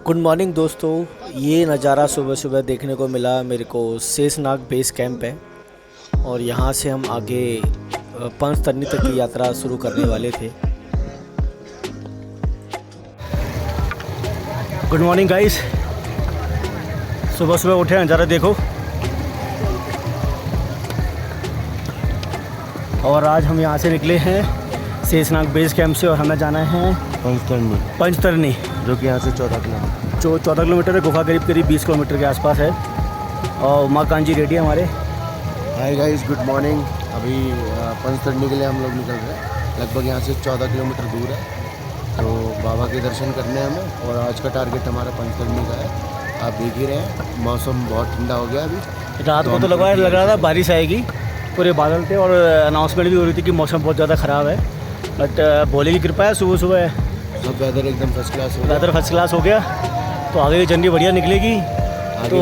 Good morning दोस्तों। ये नज़ारा सुबह सुबह देखने को मिला मेरे को। शेषनाग बेस कैंप है और यहाँ से हम आगे पंचतरनी तक की यात्रा शुरू करने वाले थे। Good morning guys. सुबह सुबह उठे, नज़ारा देखो। और आज हम यहाँ से निकले हैं शेषनाग बेस कैंप से और हमें जाना है पंचतरनी, जो कि यहाँ से 14 किलोमीटर 14 किलोमीटर है। गुफा करीब 20 किलोमीटर के आसपास है। और माँ कांजी रेडी है हमारे। Hi guys, good morning. अभी पंचतरनी के लिए हम लोग निकल रहे हैं। लगभग यहाँ से 14 किलोमीटर दूर है, तो बाबा के दर्शन करने हैं हमें। और आज का टारगेट हमारा पंचतरनी का है। आप देख ही रहे हैं, मौसम बहुत ठंडा हो गया अभी। रात को तो लग रहा था बारिश आएगी, पूरे बादल थे और अनाउंसमेंट भी हो रही थी कि मौसम बहुत ज़्यादा ख़राब है। बट भोले की कृपा है, सुबह सुबह सब वेदर एकदम फर्स्ट क्लास हो गया। वेदर फर्स्ट क्लास हो गया, तो आगे की जर्नी बढ़िया निकलेगी। तो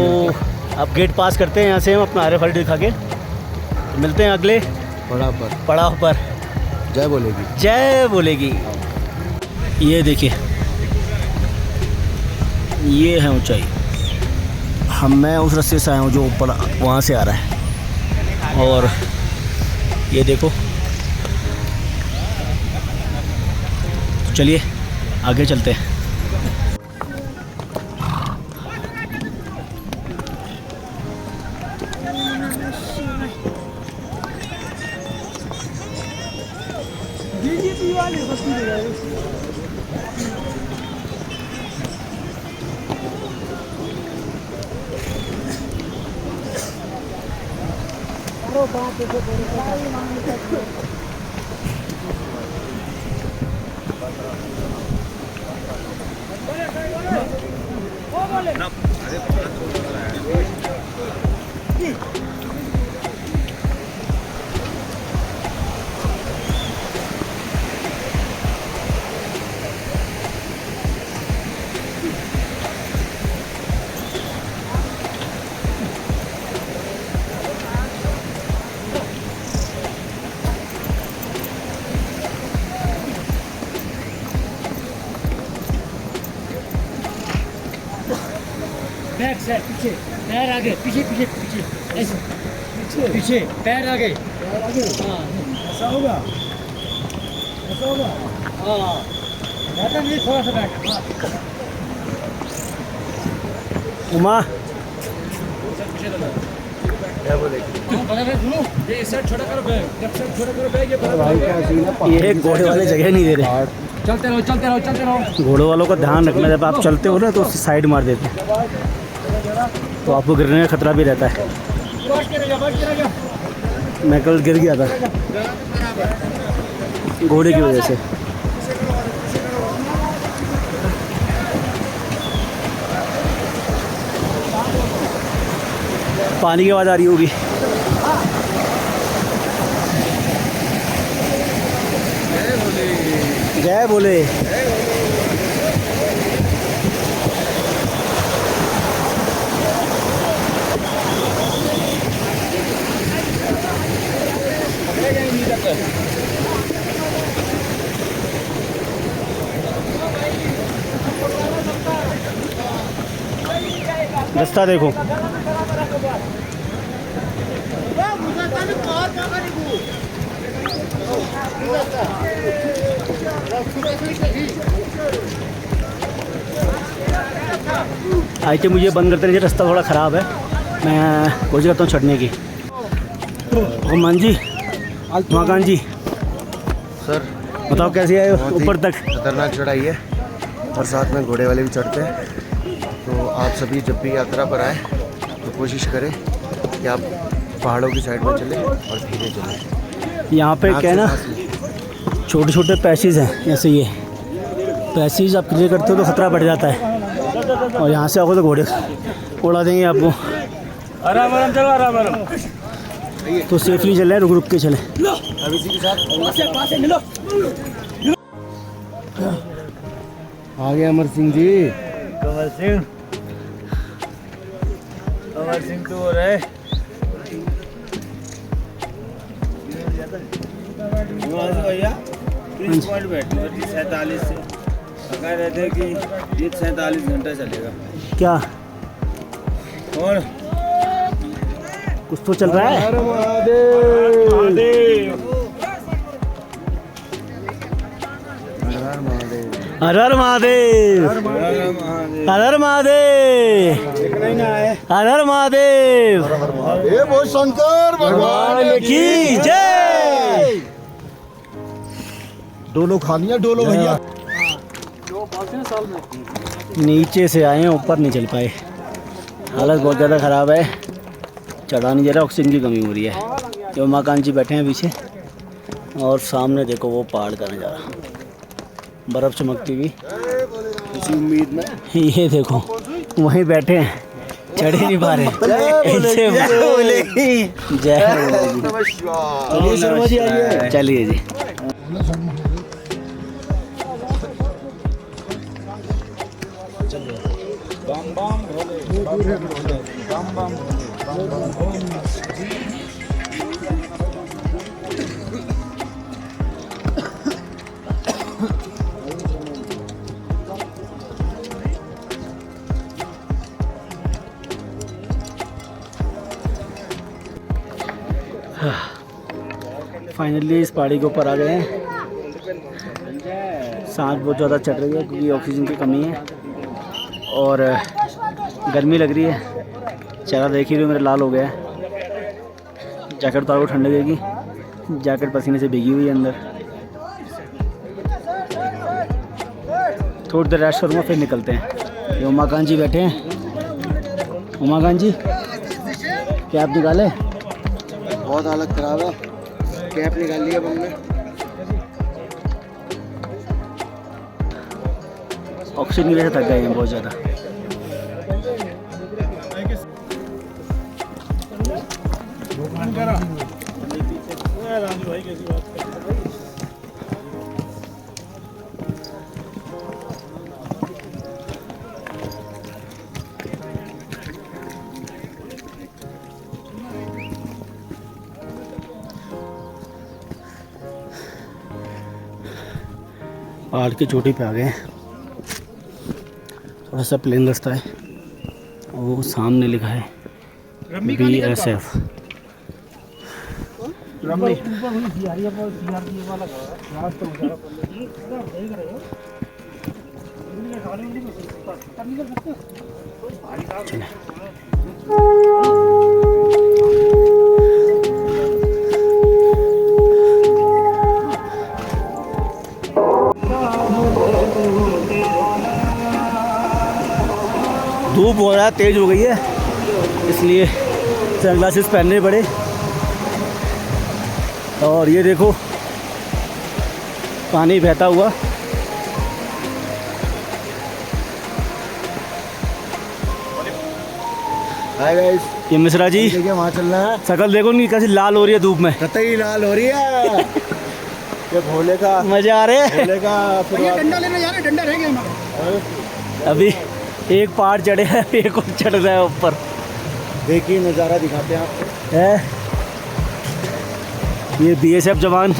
अब गेट पास करते हैं यहाँ से हम अपना RFID दिखा के। तो मिलते हैं अगले पड़ाव पर। जय बोलेगी, जय बोलेगी। ये देखिए, ये है ऊंचाई। मैं उस रास्ते से आया हूँ जो ऊपर वहाँ से आ रहा है। और ये देखो, चलिए आगे चलते हैं। बैक साइड, पीछे पैर आगे, पीछे पीछे पीछे, ऐसे पीछे पीछे पैर आगे, हाँ ऐसा होगा, ऐसा होगा, हाँ ज़्यादा नहीं, थोड़ा सा बैक। उमा क्या बोलेगी? ये साइड छोटा करो बैग, जब साइड छोटा करो बैग। ये घोड़े वाले जगह नहीं दे रहे। चलते रहो चलते रहो चलते रहो। घोड़ों वालों का ध्यान रखना, जब आप चलते हो ना तो साइड मार देते हैं, तो आपको गिरने का खतरा भी रहता है। मैं कल गिर गया था घोड़े की वजह से। पानी की आवाज़ आ रही होगी। जय बोले। रास्ता देखो, आइटे मुझे बंद करते रहिए, रास्ता थोड़ा ख़राब है। मैं कोशिश करता हूँ चढ़ने की। हनुमान जी, महाकान जी सर बताओ कैसे आए ऊपर तक? खतरनाक चढ़ाई है और साथ में घोड़े वाले भी चढ़ते हैं। तो आप सभी जब भी यात्रा पर आए तो कोशिश करें कि आप पहाड़ों की साइड में चलें और धीरे चलें। यहाँ पे क्या है ना, छोटे छोटे पैसेज हैं। जैसे ये पैसेज आप क्लियर करते हो तो ख़तरा बढ़ जाता है, और यहाँ से आओगे तो घोड़े उड़ा देंगे आपको। आराम आराम चलो, आराम आराम। तो सेफली चले, रुक रुक के चले। आ गए अमर सिंह जी। कंवर सिंह तो हो रहे। भैया 30 पॉइंट बैठ 47 से कह रहे थे कि ये 47 घंटा चलेगा। क्या और कुछ तो चल रहा है। हर महादेव। हर हर महादेव, हर हर महादेव, हर हर महादेव, ये वो शंकर भगवान की जय। डोलो खा लिया, डोलो भैया। नीचे से आए हैं, ऊपर नहीं चल पाए, हालत बहुत ज़्यादा ख़राब है, चढ़ा नहीं जा रहा, ऑक्सीजन की कमी हो रही है। जो उमाकांत जी बैठे हैं पीछे, और सामने देखो वो पहाड़ का नज़ारा, बर्फ़ चमकती हुई। इसी उम्मीद में ये देखो वहीं बैठे हैं, चढ़ ही नहीं पा रहे। जय चलिए शर्मा जी आइए। चलिए जी। बम बम भोले, बम बम भोले। फाइनली इस पहाड़ी के ऊपर आ गए हैं। सांस बहुत ज़्यादा चढ़ रही है क्योंकि ऑक्सीजन की कमी है और गर्मी लग रही है। चेहरा देख ही रहे हो मेरा लाल हो गया है। जैकेट उतारो को ठंड लगेगी, जैकेट पसीने से भीगी हुई है अंदर। थोड़ी देर रेस्ट करूँगा फिर निकलते हैं। ये उमाकांत जी बैठे हैं। उमाकांत जी कैप निकाले? बहुत हालत खराब है, कैप निकाल लिया हमने। ऑक्सीजन की वजह से थक गए हैं बहुत ज़्यादा। पहाड़ की चोटी पे आ गए हैं। थोड़ा सा प्लेन रास्ता है, वो सामने लिखा है BSF। चले धूप हो रहा है, तेज़ हो गई है, इसलिए सनग्लासेस पहनने पड़े। और ये देखो पानी बहता हुआ। हाय गाइस, ये मिश्रा जी देखिए वहाँ चल रहा है। शकल देखो उनकी कैसी लाल हो रही है धूप में। कतई लाल हो रही है। ये भोले का, मजे आ रहे हैं। भोले का डंडा लेने जा रहे, डंडा रह गया हमारा। अभी एक पहाड़ चढ़े हैं, एक और चढ़ रहा है ऊपर। देखिए नज़ारा दिखाते हैं आपको। है ये BSF जवान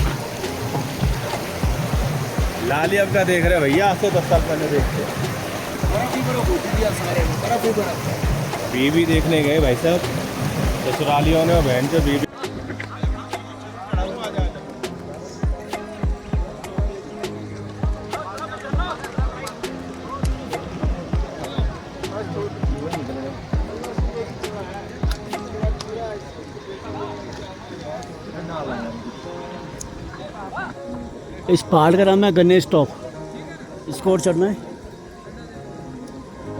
लाली अब का देख रहे भैया, आज से 10 साल पहले देखते। बीवी देखने गए भाई साहब, ससुरालियों ने बहन से बीवी। इस पहाड़ का नाम है गणेश टॉप। इसको और चढ़ना है,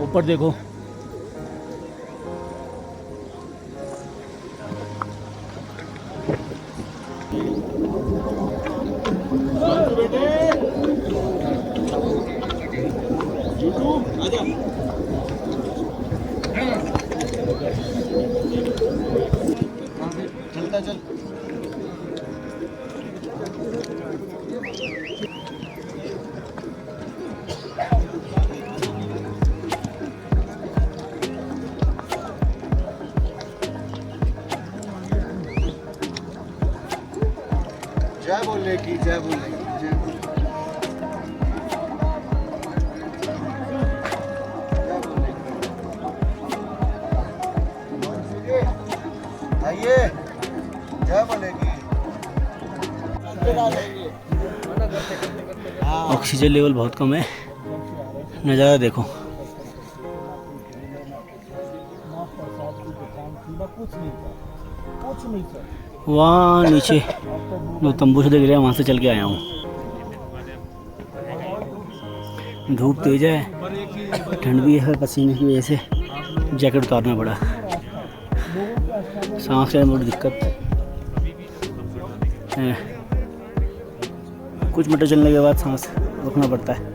ऊपर देखो। चलता चल। जय बोले की, जय बोले की, जय बोले। ऑक्सीजन लेवल बहुत कम है। नज़ारा देखो, वहाँ नीचे जो तंबू से दिख रहा है वहाँ से चल के आया हूँ। धूप तेज है, ठंड भी है, पसीने की वजह से जैकेट उतारना पड़ा। सांस लेने में बड़ी दिक्कत है, कुछ मीटर चलने के बाद सांस रोकना पड़ता है।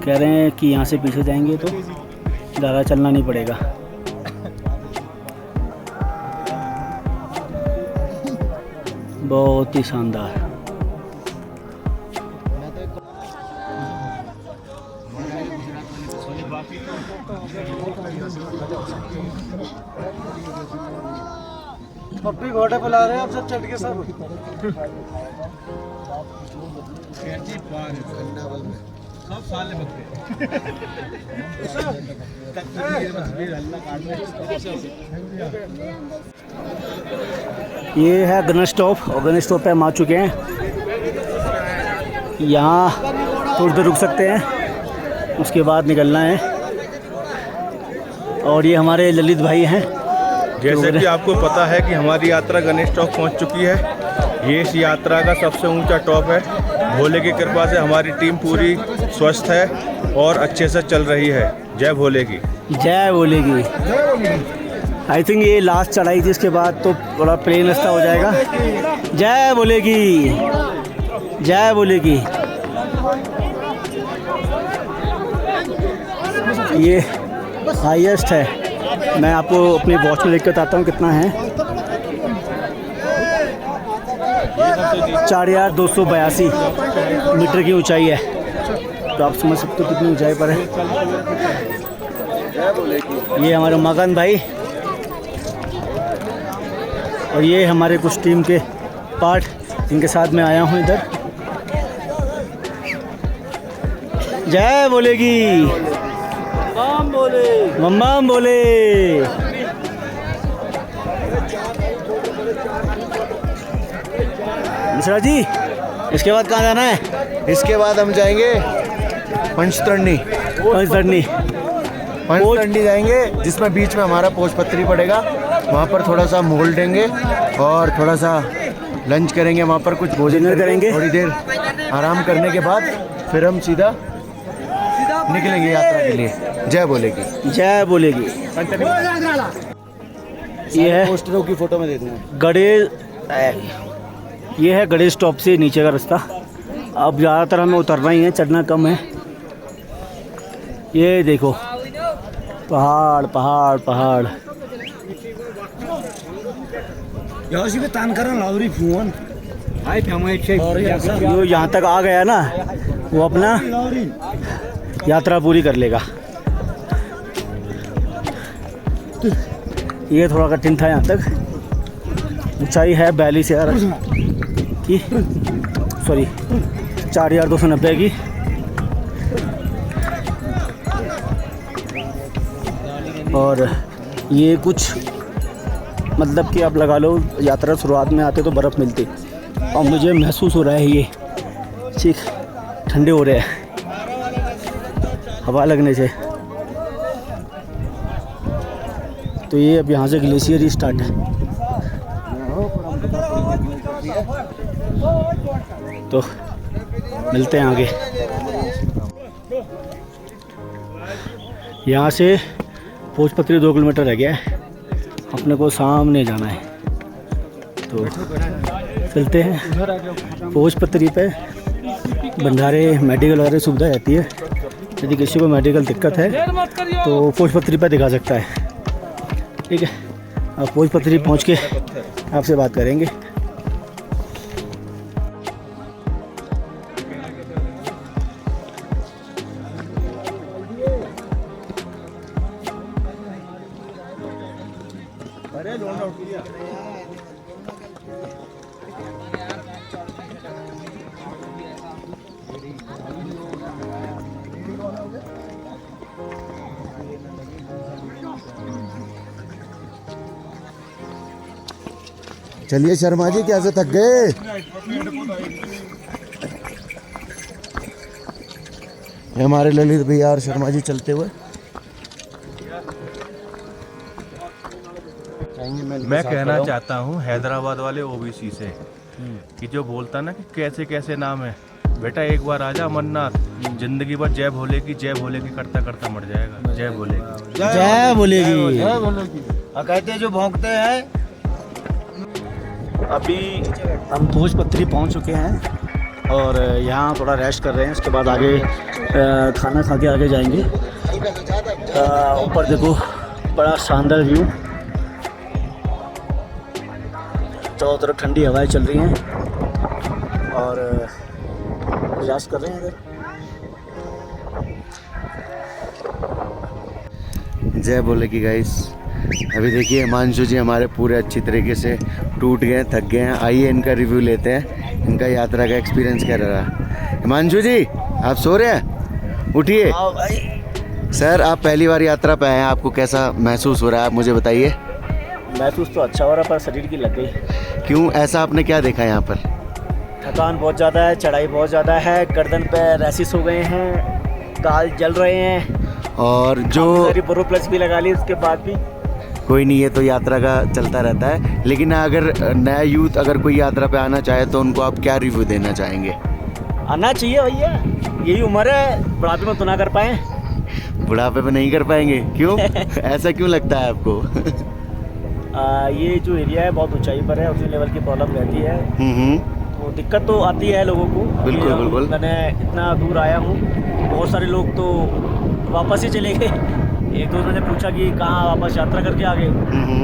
कह रहे हैं कि यहाँ से पीछे जाएंगे तो ज़्यादा चलना नहीं पड़ेगा। बहुत ही शानदार। पप्पी घोड़े पे ला रहे हैं आप सब चढ़ के सब। ये है गन स्टॉप और गन स्टॉप पे हम आ चुके हैं। यहाँ थोड़ी देर रुक सकते हैं, उसके बाद निकलना है। और ये हमारे ललित भाई हैं। जैसे कि आपको पता है कि हमारी यात्रा गणेश टॉप पहुंच चुकी है। ये इस यात्रा का सबसे ऊंचा टॉप है। भोले की कृपा से हमारी टीम पूरी स्वस्थ है और अच्छे से चल रही है। जय भोले की। जय भोले की। आई थिंक ये लास्ट चढ़ाई थी, इसके बाद तो थोड़ा प्लेन रास्ता हो जाएगा। जय भोले की, जय भोले की। ये हाईएस्ट है, मैं आपको अपनी वॉच में देख कर बताता हूँ कितना है। 4282 मीटर की ऊंचाई है, तो आप समझ सकते हो कितनी ऊंचाई पर है। ये हमारे मगन भाई और ये हमारे कुछ टीम के पार्ट, इनके साथ मैं आया हूँ इधर। जय भोले की, मम्मा बोले। मिश्रा जी, इसके बाद कहाँ जाना है? इसके बाद हम जाएंगे पंचतरणी। पंचतरणी जाएंगे, जिसमें बीच में हमारा पोषपत्री पड़ेगा। वहाँ पर थोड़ा सा मोल देंगे और थोड़ा सा लंच करेंगे। वहाँ पर कुछ भोजन करेंगे, थोड़ी देर आराम करने के बाद फिर हम सीधा निकलेंगे यात्रा के लिए। जय भोले की, जय भोले की। ये है पोस्टरों की फोटो में दे दूँगा। गणेश, ये है गणेश स्टॉप से नीचे का रास्ता। अब ज़्यादातर हमें उतरना ही है, चढ़ना कम है। ये देखो पहाड़ पहाड़ पहाड़। यहाँ तान कर लाउरी फोन जो यहाँ तक आ गया ना, वो अपना यात्रा पूरी कर लेगा। ये थोड़ा कठिन था, यहाँ तक ऊंचाई है 42,000 की, सॉरी 4290 की। और ये कुछ मतलब कि आप लगा लो, यात्रा शुरुआत में आते तो बर्फ़ मिलती, और मुझे महसूस हो रहा है ये ठीक ठंडे हो रहे हैं हवा लगने से। तो ये अब यहाँ से ग्लेशियर ही स्टार्ट है। तो मिलते हैं आगे। यहाँ से पोषपत्री 2 किलोमीटर रह गया है, अपने को सामने जाना है। तो चलते हैं। पोषपत्री पे भंडारे मेडिकल वगैरह सुविधा रहती है। यदि किसी को मेडिकल दिक्कत है तो पोषपत्री पे दिखा सकता है। ठीक है, अब पोषपत्री पहुँच के आपसे बात करेंगे। चलिए शर्मा जी, कैसे थक गए? ये हमारे ललित भैया और शर्मा जी चलते हुए। मैं कहना चाहता हूँ हैदराबाद वाले ओबीसी से कि जो बोलता ना कि कैसे कैसे नाम है, बेटा एक बार आजा अमरनाथ, जिंदगी भर जय भोले की करता करता मर जाएगा। जय भोले की जय बोलेगी। कहते हैं जो भौंकते हैं। अभी हम भोजपत्री पहुंच चुके हैं और यहाँ थोड़ा रेस्ट कर रहे हैं। उसके बाद आगे खाना खा के आगे जाएंगे। ऊपर देखो बड़ा शानदार व्यू, चारों तरफ ठंडी हवाएं चल रही हैं और रेस्ट कर रहे हैं इधर। जय बोले की गाइस। अभी देखिए हिमांशु जी हमारे पूरे अच्छी तरीके से टूट गए, थक गए हैं। आइए इनका रिव्यू लेते हैं, इनका यात्रा का एक्सपीरियंस क्या रहा। हिमांशु जी आप सो रहे हैं? उठिए। सर आप पहली बार यात्रा पे आए हैं, आपको कैसा महसूस हो रहा है, आप मुझे बताइए। महसूस तो अच्छा हो रहा पर शरीर की लग गई। क्यों, ऐसा आपने क्या देखा यहाँ पर? थकान बहुत ज़्यादा है, चढ़ाई बहुत ज़्यादा है, गर्दन पे रैसिस हो गए हैं, गाल जल रहे हैं और जो प्लस भी लगा ली उसके बाद भी। कोई नहीं, ये तो यात्रा का चलता रहता है। लेकिन अगर नया यूथ अगर कोई यात्रा पे आना चाहे तो उनको आप क्या रिव्यू देना चाहेंगे? आना चाहिए भैया, यही उम्र है, बुढ़ापे में तो ना कर पाए। बुढ़ापे पे नहीं कर पाएंगे? क्यों? ऐसा क्यों लगता है आपको? ये जो एरिया है बहुत ऊंचाई पर है, उसी लेवल की प्रॉब्लम रहती है। तो दिक्कत तो आती है लोगों को। बिल्कुल बिल्कुल। मैंने इतना दूर आया हूँ, बहुत सारे लोग तो वापस ही चले गए। एक दो ने पूछा कि कहाँ वापस यात्रा करके आ गए।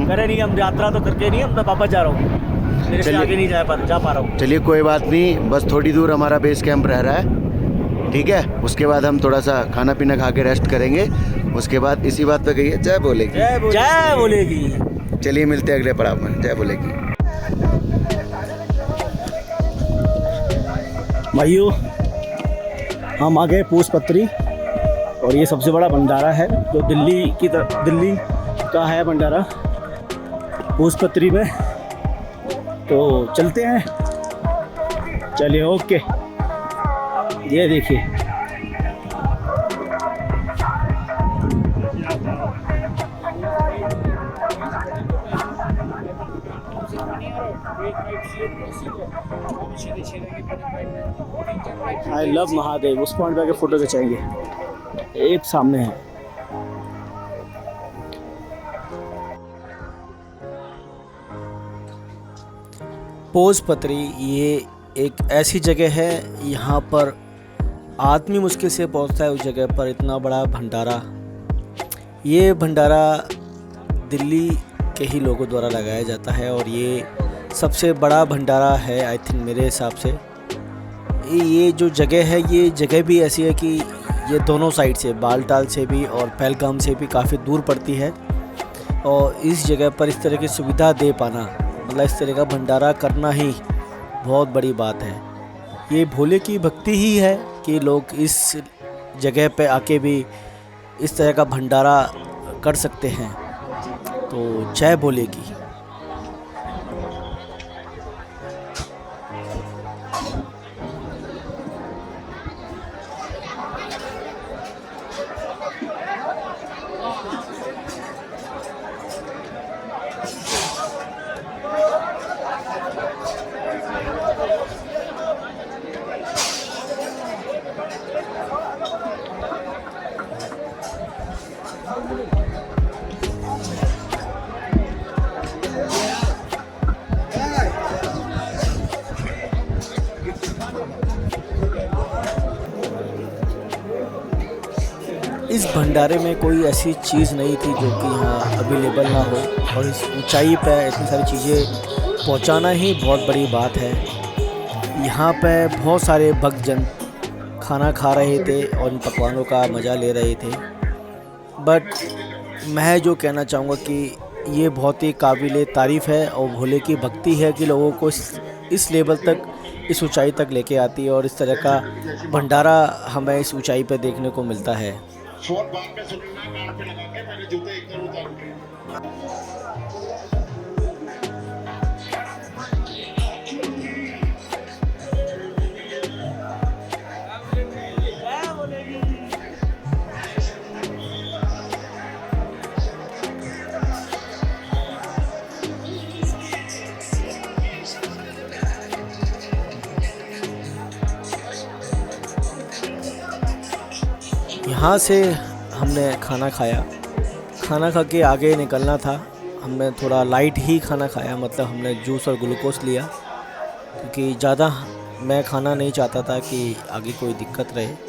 करे नहीं, हम यात्रा तो करके नहीं, हम मैं वापस जा रहा हूँ, मेरे से आगे नहीं जा पा रहा हूँ। चलिए कोई बात नहीं, बस थोड़ी दूर हमारा बेस कैंप रह रहा है, ठीक है। उसके बाद हम थोड़ा सा खाना पीना खा के रेस्ट करेंगे। उसके बाद इसी बात पे कहिए जय बोलेगी। जय बोलेगी। चलिए मिलते हैं अगले पड़ाव में। जय बोलेगी। भाइयों हम आ गए भोजपत्री और ये सबसे बड़ा भंडारा है जो दिल्ली का है भंडारा भोजपत्री में। तो चलते हैं, चलिए ओके। ये देखिए आई लव महादेव, उस पॉइंट पे आके फोटो खिंचाएंगे। एक सामने है। भोजपत्री ये एक ऐसी जगह है, यहाँ पर आदमी मुश्किल से पहुँचता है उस जगह पर। इतना बड़ा भंडारा, ये भंडारा दिल्ली के ही लोगों द्वारा लगाया जाता है और ये सबसे बड़ा भंडारा है आई थिंक मेरे हिसाब से। ये जो जगह है, ये जगह भी ऐसी है कि ये दोनों साइड से, बालटाल से भी और पहलगाम से भी काफ़ी दूर पड़ती है। और इस जगह पर इस तरह की सुविधा दे पाना, मतलब इस तरह का भंडारा करना ही बहुत बड़ी बात है। ये भोले की भक्ति ही है कि लोग इस जगह पे आके भी इस तरह का भंडारा कर सकते हैं। तो जय भोले की। इस भंडारे में कोई ऐसी चीज़ नहीं थी जो कि यहाँ अवेलेबल ना हो, और इस ऊंचाई पे इतनी सारी चीज़ें पहुँचाना ही बहुत बड़ी बात है। यहाँ पे बहुत सारे भक्तजन खाना खा रहे थे और इन पकवानों का मज़ा ले रहे थे। बट मैं जो कहना चाहूँगा कि ये बहुत ही काबिल तारीफ़ है और भोले की भक्ति है कि लोगों को इस लेवल तक, इस ऊंचाई तक लेके आती है और इस तरह का भंडारा हमें इस ऊंचाई पे देखने को मिलता है। फोन बाद में सुनना, कान पे लगा के मैंने जूते एकदम उतार के। यहाँ से हमने खाना खाया, खाना खा के आगे निकलना था। हमने थोड़ा लाइट ही खाना खाया, मतलब हमने जूस और ग्लूकोज लिया, क्योंकि ज़्यादा मैं खाना नहीं चाहता था कि आगे कोई दिक्कत रहे।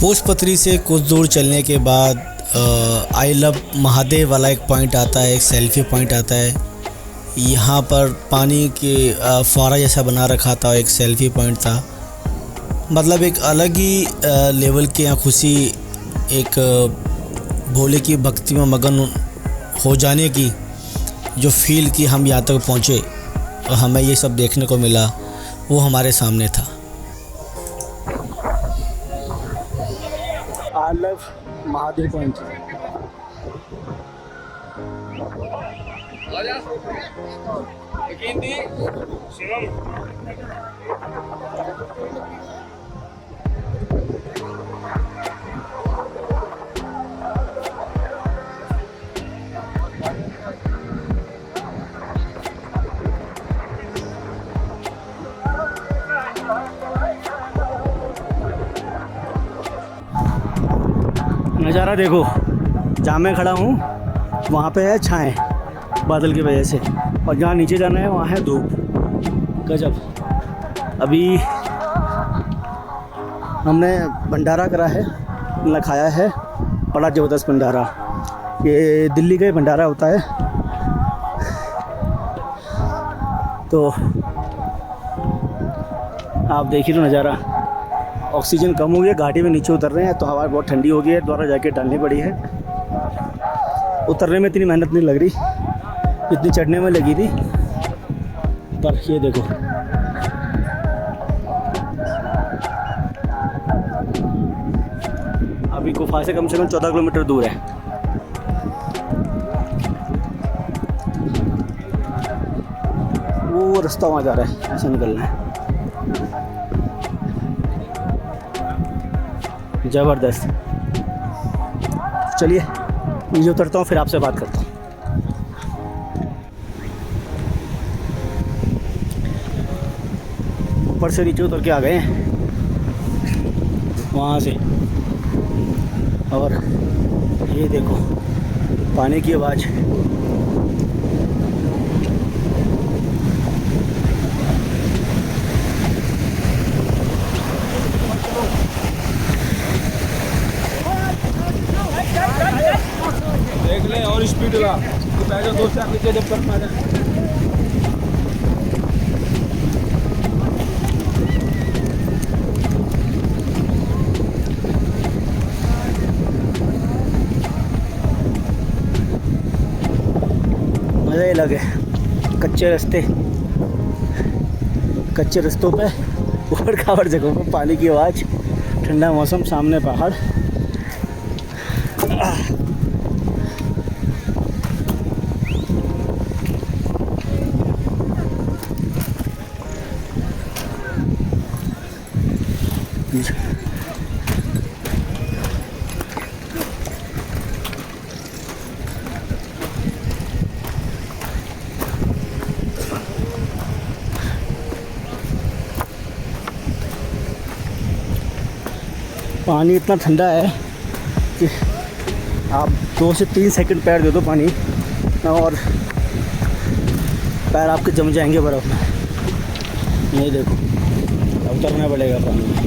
पोस्टपत्री से कुछ दूर चलने के बाद आई लव महादेव वाला एक पॉइंट आता है, एक सेल्फी पॉइंट आता है। यहाँ पर पानी के फुहारा जैसा बना रखा था, एक सेल्फी पॉइंट था। मतलब एक अलग ही लेवल की यहाँ खुशी, एक भोले की भक्ति में मगन हो जाने की जो फील की हम यहाँ तक पहुँचे और हमें ये सब देखने को मिला, वो हमारे सामने था। I love Mahadev point. नज़ारा देखो, जहाँ मैं खड़ा हूँ वहाँ पे है छाएँ बादल की वजह से, और जहाँ नीचे जाना है वहाँ है धूप। गजब। अभी हमने भंडारा करा है, मतलब खाया है, बड़ा ज़बरदस्त भंडारा। ये दिल्ली का ही भंडारा होता है। तो आप देखिए तो नज़ारा। ऑक्सीजन कम हो गया, घाटी में नीचे उतर रहे हैं तो हवा बहुत ठंडी हो गई है, द्वारा जैकेट डालनी पड़ी है। उतरने में इतनी मेहनत नहीं लग रही जितनी चढ़ने में लगी थी। पर ये देखो, अभी गुफा से कम 14 किलोमीटर दूर है। वो रास्ता वहाँ जा रहा है, ऐसे निकलना है। ज़बरदस्त। चलिए नीचे उतरता हूँ, फिर आपसे बात करता हूँ। ऊपर से नीचे उतर के आ गए हैं वहाँ से, और ये देखो पानी की आवाज़। देख ले और स्पीड का तो पहले 2 चार नीचे जब कर पा जाए। मज़ा ही लगे। कच्चे रास्तों पे ऊबड़ खाबड़ जगहों पर पानी की आवाज़, ठंडा मौसम, सामने पहाड़। पानी इतना ठंडा है कि आप 2 से 3 सेकंड पैर दे दो पानी ना, और पैर आपके जम जाएंगे बर्फ़ में। ये देखो, उतरना पड़ेगा पानी में।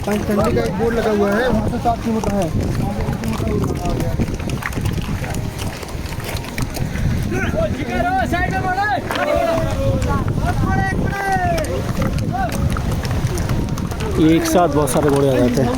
पंचतंडी का एक बोर्ड लगा हुआ है, वहाँ से 7 किलोमीटर है। एक साथ बहुत सारे घोड़े आ जाते हैं।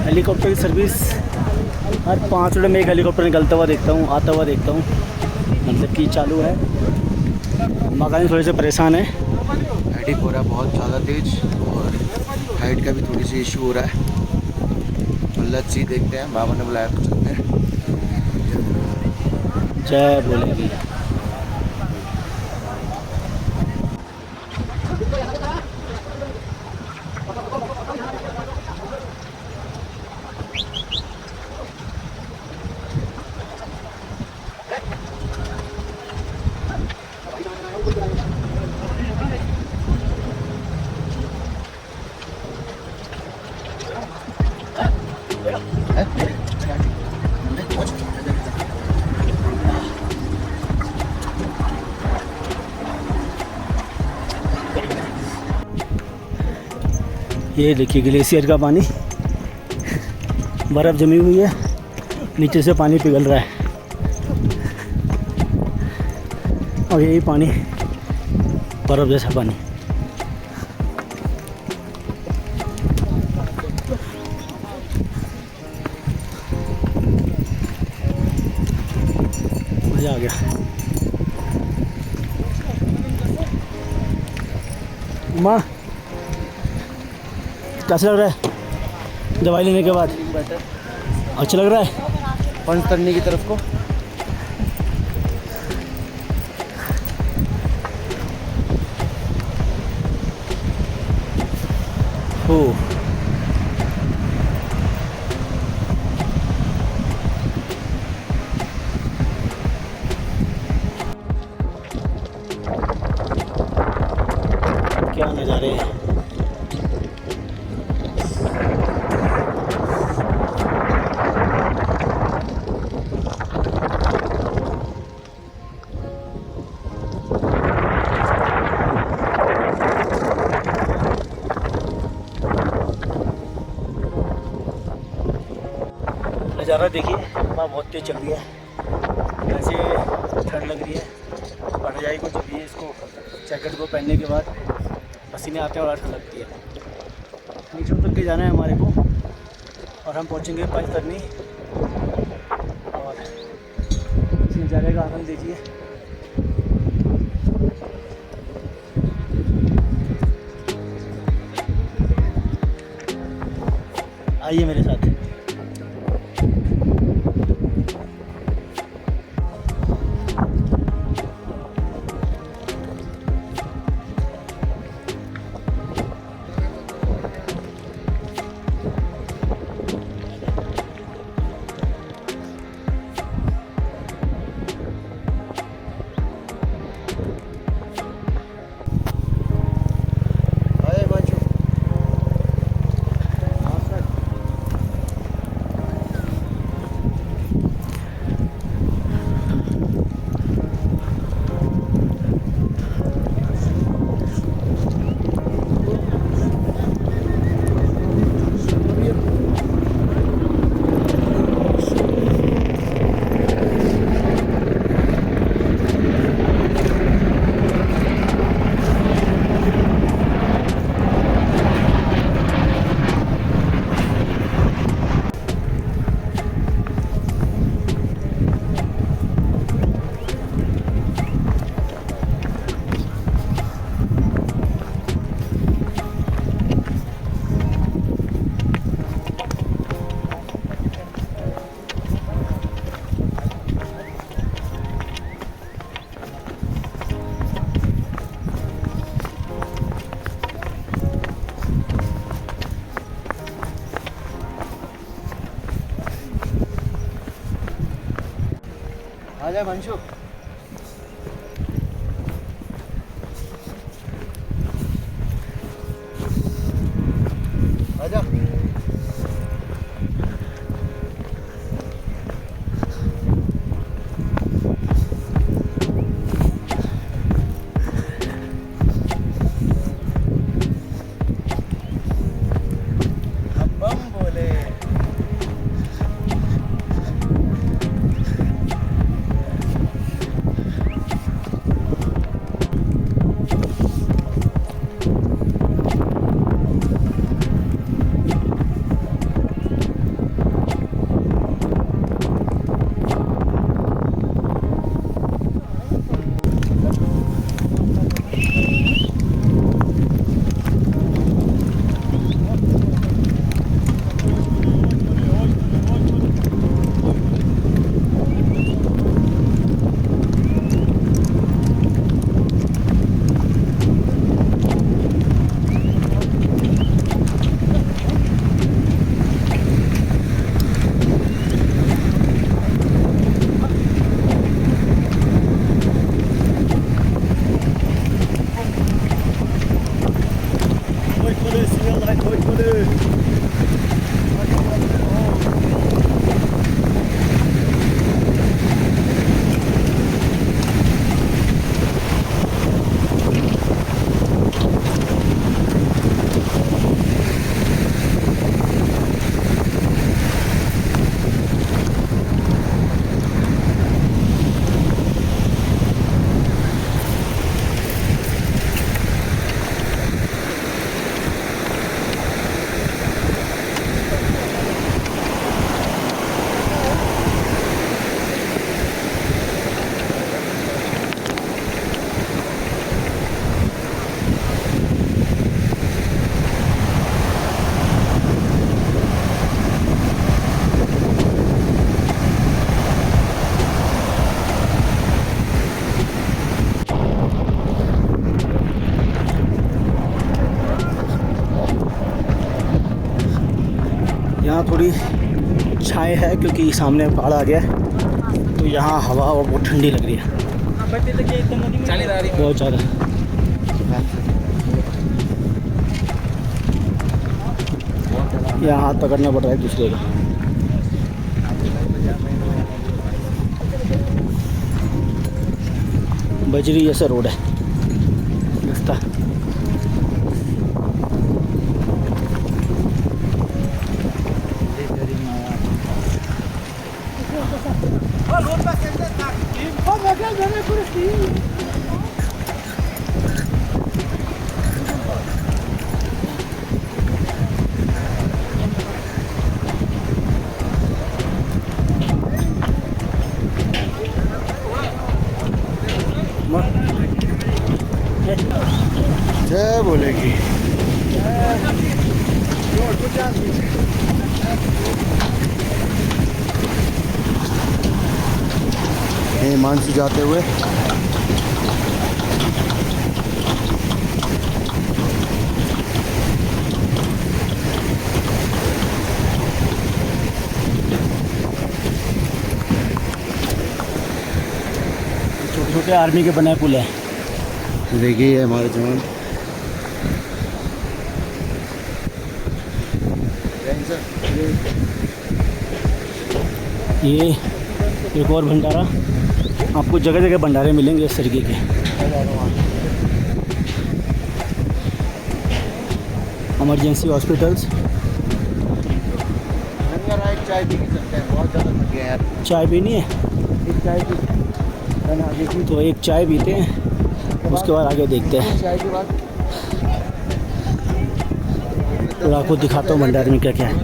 हेलीकॉप्टर की सर्विस हर 5 मिनट में एक हेलीकॉप्टर निकलता हुआ देखता हूँ, आता हुआ देखता हूँ, मतलब कि चालू है। मकानी थोड़े से परेशान है। हेडिक हो रहा है बहुत ज़्यादा तेज और हाइट का भी थोड़ी सी इशू हो रहा है। लेट्स सी, देखते हैं, बाबा ने बुलाया तो चलते हैं। जय बोलेगी। ये देखिए ग्लेशियर का पानी, बर्फ़ जमी हुई है, नीचे से पानी पिघल रहा है और यही पानी बर्फ़ जैसा पानी। मज़ा आ गया। माँ कैसा लग रहा है दवाई लेने के बाद? अच्छा लग रहा है पंचतरणी की तरफ को। हो क्या नज़ारे हैं। नज़ारा देखिए, हवा बहुत तेज़ चल रही है, वैसे ठंड लग रही है। भरजाई को जब ये इसको जैकेट को पहनने के बाद पसीने आते हैं और ठंड लगती है। नीचे तक के जाना है हमारे को और हम पहुंचेंगे पंचतरणी। और इस नज़ारे का आनंद देखिए। आइए मेरे साथ। आजा मंशु। आजा। यहाँ थोड़ी छाए है क्योंकि सामने पहाड़ आ गया है, तो यहाँ हवा और बहुत ठंडी लग रही है, बहुत ज़्यादा। यहाँ हाथ पकड़ना पड़ रहा है दूसरे का। बजरी जैसा रोड है रास्ता। जय बोलेगी। हिमांशु जाते हुए छोटे छोटे आर्मी के बनाए पुल है। देखिए हमारे जवान ये एक और भंडारा, आपको जगह जगह भंडारे मिलेंगे इस तरीके के। Emergency hospitals. चाय पी के चलते हैं, बहुत ज़्यादा थक गए यार। चाय पीनी है एक चाय पी तो एक चाय पीते हैं, उसके बाद आगे देखते हैं। चाय के बाद तो आपको दिखाता हूँ भंडारे में क्या क्या है।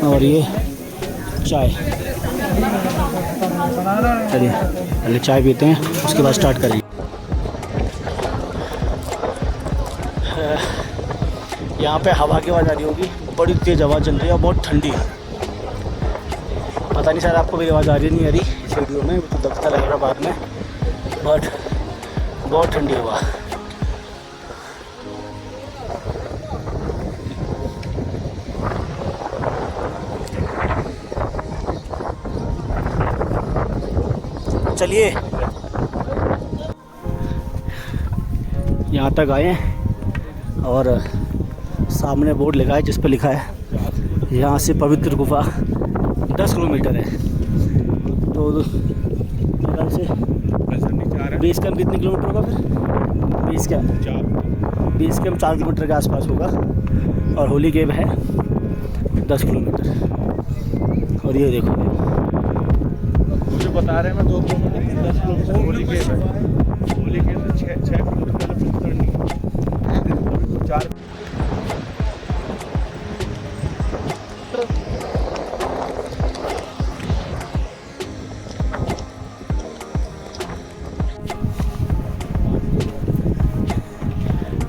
और ये चाय, चलिए पहले चाय पीते हैं उसके बाद स्टार्ट करेंगे। यहाँ पे हवा की आवाज़ आ रही होगी, बड़ी तेज़ हवा चल रही है और बहुत ठंडी है। पता नहीं सर आपको मेरी आवाज़ आ रही नहीं आ रही इस वीडियो में, तो लगता लगेगा बाद में, बट बहुत ठंडी हवा। चलिए यहाँ तक आए हैं और सामने बोर्ड लगा है जिस पर लिखा है यहाँ से पवित्र गुफा 10 किलोमीटर है। तो ख्याल से बेस कैंप कितने किलोमीटर होगा फिर? बेस कैंप 4 किलोमीटर के आसपास होगा और होली केव है 10 किलोमीटर। और ये देखो मुझे बता रहे हैं मैं 2 किलोमीटर 10 किलोमीटर होली केव है। होली केव से 6 किलोमीटर पहले पुष्कर नहीं 4।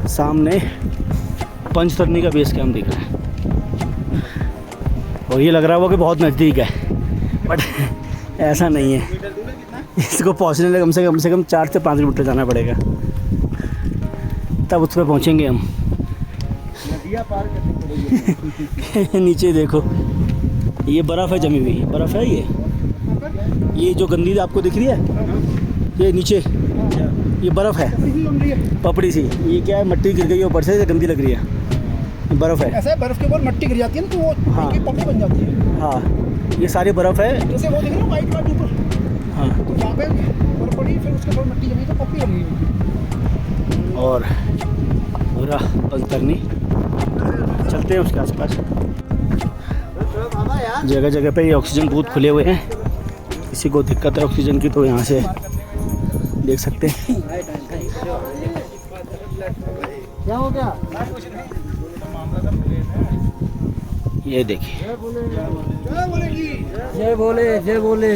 सामने पंचतरनी का बेस कैंप दिख रहा है और ये लग रहा होगा कि बहुत नज़दीक है, बट ऐसा नहीं है। इसको पहुंचने में कम से कम 4 से 5 किलोमीटर जाना पड़ेगा, तब उस पर पहुँचेंगे हम। नीचे देखो, ये बर्फ़ है जमी हुई, बर्फ़ है ये जो गंदी आपको दिख रही है, ये नीचे ये बर्फ़ है, पपड़ी सी। ये क्या है, मिट्टी गिर गई है ऊपर से, गंदी लग रही है, बर्फ़ है। ऐसा है, बर्फ के ऊपर मिट्टी गिर जाती है ना, तो वो हाँ। पपड़ी बन जाती है। हाँ, ये सारी बर्फ़ है। जैसे वो देख रहे हो वाइट वाइट ऊपर, हाँ, तो वहाँ पे बर्फ पड़ी, फिर उसके ऊपर मिट्टी जमी तो पपड़ी बन गई। और पूरा पंचतरनी चलते हैं उसके आसपास। जगह जगह पे ये ऑक्सीजन बूथ खुले हुए हैं, किसी को दिक्कत है ऑक्सीजन की तो यहाँ से देख सकते हैं। क्या हो गया? ये देखिए, जय बोले जय बोले।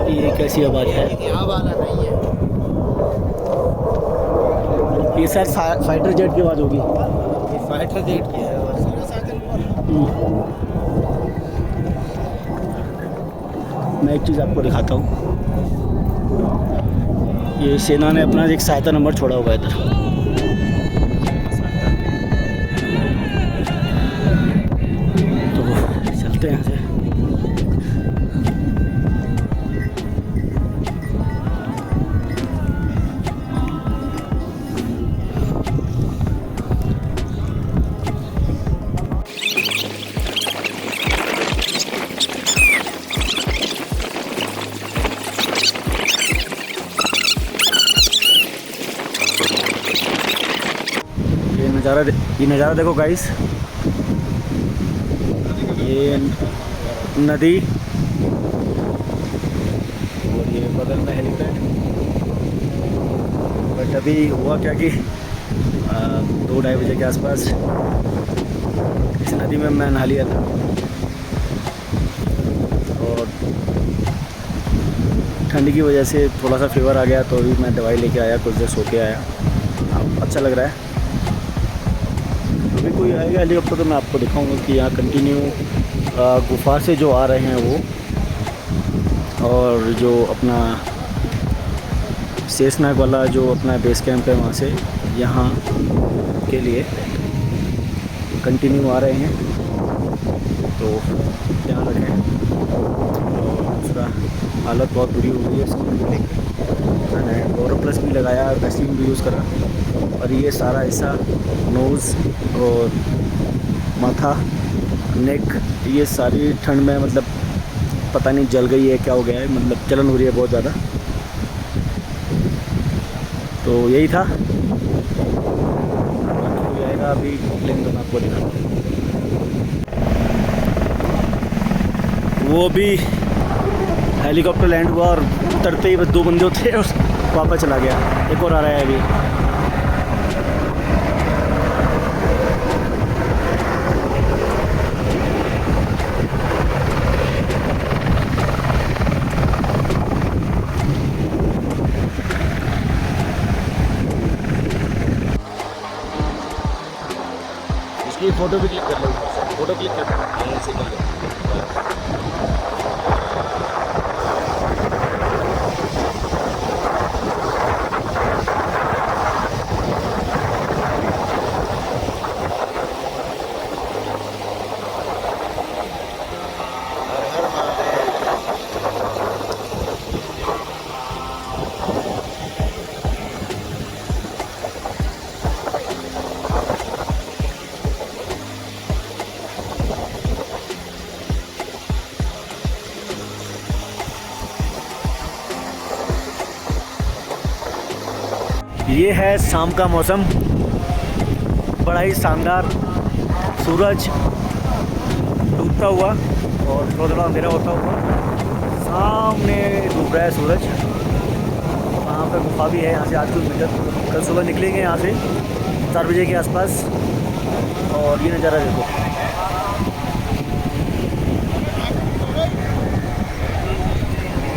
ये कैसी आवाज़ है? ये शायद फाइटर जेट की आवाज़ होगी। फाइटर जेट की है। मैं एक चीज़ आपको दिखाता हूँ, ये सेना ने अपना एक सहायता नंबर छोड़ा हुआ है इधर। तो चलते हैं यहाँ से। ये नज़ारा देखो गाइस, ये नदी और ये बगल में हेलीपैड। बट अभी हुआ क्या कि 2-2:30 बजे के आसपास इस नदी में मैं नहा लिया था और ठंड की वजह से थोड़ा सा फीवर आ गया, तो अभी मैं दवाई लेके आया, कुछ देर सो के आया। अब अच्छा लग रहा है। अभी कोई आएगा हेलीकॉप्टर तो मैं आपको दिखाऊंगा कि यहाँ कंटिन्यू गुफा से जो आ रहे हैं वो, और जो अपना शेषनाग वाला जो अपना बेस कैंप है वहाँ से यहाँ के लिए कंटिन्यू आ रहे हैं, तो ध्यान रखें। और दूसरा हालत बहुत बुरी हो गई है इसकी, मैंने बोरोप्लस भी लगाया, वैसलीन भी यूज़ करा, और ये सारा हिस्सा नोज़ और माथा, नेक, ये सारी ठंड में मतलब पता नहीं जल गई है क्या हो गया है, मतलब जलन हो रही है बहुत ज़्यादा। तो यही था, कोई आएगा अभी प्लेन तो मैं आपको दिखाता हूँ। वो भी हेलीकॉप्टर लैंड हुआ और उतरते ही बस 2 बंदे थे और वापस चला गया। एक और आ रहा है अभी। इसकी फ़ोटो भी क्लिक कर लो, फ़ोटो क्लिक कर लो। ये है शाम का मौसम, बड़ा ही शानदार, सूरज डूबता हुआ और थोड़ा थोड़ा अंधेरा होता हुआ, सामने डूब रहा है सूरज। वहाँ पे गुफा भी है, यहाँ से 8 किलोमीटर। कल सुबह निकलेंगे यहाँ से 4 बजे के आसपास, और ये नज़ारा देखो।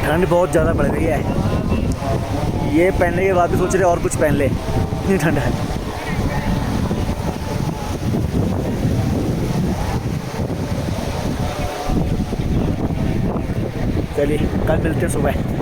ठंड बहुत ज़्यादा बढ़ गई है, ये पहनने के बाद भी सोच रहे और कुछ पहन ले, इतनी ठंड है। चलिए कल मिलते हैं सुबह।